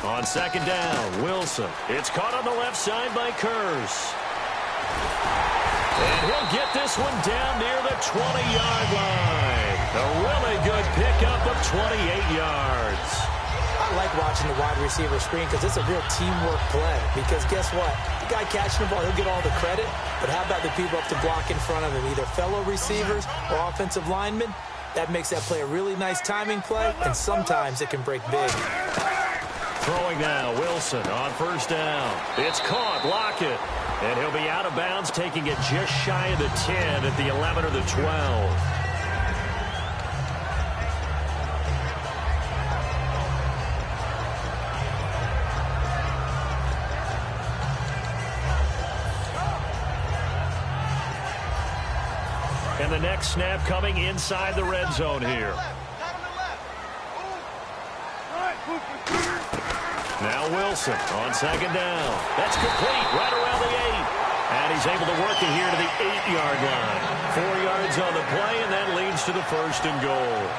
On 2nd down, Wilson. It's caught on the left side by Kurz. And he'll get this one down near the 20-yard line. A really good pickup of 28 yards. I like watching the wide receiver screen because it's a real teamwork play. Because guess what? The guy catching the ball, he'll get all the credit. But how about the people up to block in front of him, either fellow receivers or offensive linemen? That makes that play a really nice timing play, and sometimes it can break big. Throwing now, Wilson on first down. It's caught, Lockett. And he'll be out of bounds, taking it just shy of the 10 at the 11 or the 12. And the next snap coming inside the red zone here. Now Wilson on 2nd down. That's complete right around the 8. And he's able to work it here to the 8-yard line. 4 yards on the play, and that leads to the 1st and goal.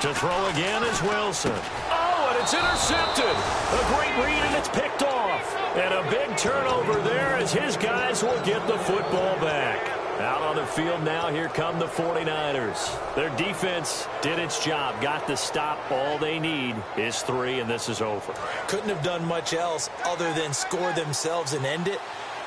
To throw again is Wilson. Oh, and it's intercepted. A great read, and it's picked off. And a big turnover there as his guys will get the football back. Out on the field now, here come the 49ers. Their defense did its job, got the stop. All they need is 3, and this is over. Couldn't have done much else other than score themselves and end it.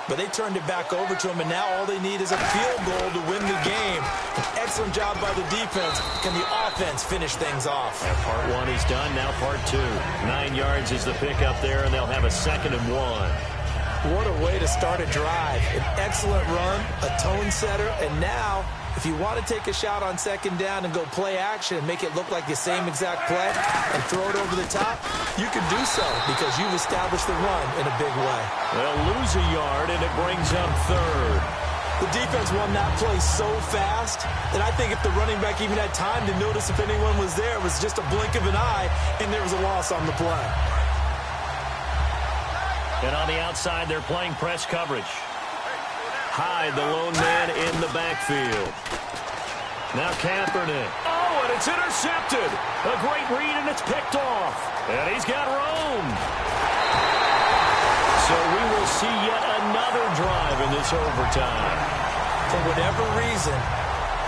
But they turned it back over to him, and now all they need is a field goal to win the game. An excellent job by the defense. Can the offense finish things off? And part 1 is done, now part 2. 9 yards is the pickup there, and they'll have a 2nd and 1. What a way to start a drive. An excellent run, a tone setter, and now, if you want to take a shot on 2nd down and go play action and make it look like the same exact play and throw it over the top, you can do so because you've established the run in a big way. They'll lose a yard, and it brings up 3rd. The defense won that play so fast that I think if the running back even had time to notice if anyone was there, it was just a blink of an eye, and there was a loss on the play. And on the outside, they're playing press coverage. Hyde, the lone man in the backfield. Now Kaepernick. Oh, and it's intercepted. A great read, and it's picked off. And he's got room. So we will see yet another drive in this overtime. For whatever reason,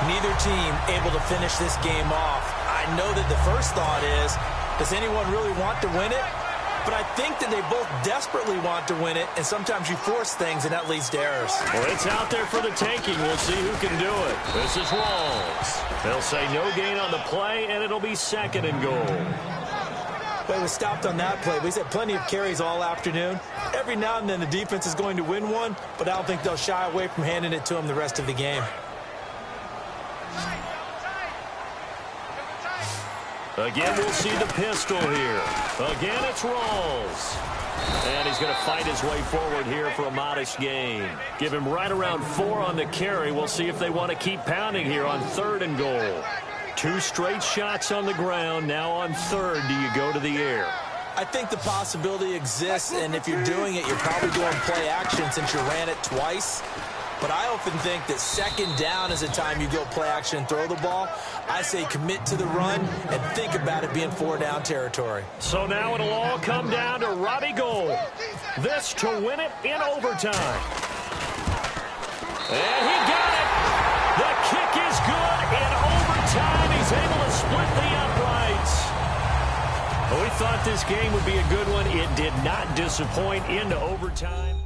neither team able to finish this game off. I know that the first thought is, does anyone really want to win it? But I think that they both desperately want to win it, and sometimes you force things, and that leads to errors. Well, it's out there for the taking. We'll see who can do it. This is Rawls. They'll say no gain on the play, and it'll be 2nd and goal. But it was stopped on that play. We've had plenty of carries all afternoon. Every now and then the defense is going to win one, but I don't think they'll shy away from handing it to them the rest of the game. Again, we'll see the pistol here. Again, it's Rawls. And he's going to fight his way forward here for a modest gain. Give him right around 4 on the carry. We'll see if they want to keep pounding here on 3rd and goal. 2 straight shots on the ground. Now on 3rd, do you go to the air? I think the possibility exists, and if you're doing it, you're probably doing play action since you ran it twice. But I often think that 2nd down is the time you go play action and throw the ball. I say commit to the run and think about it being 4-down territory. So now it'll all come down to Robbie Gould. This to win it in overtime. And he got it. The kick is good in overtime. He's able to split the uprights. We thought this game would be a good one. It did not disappoint into overtime.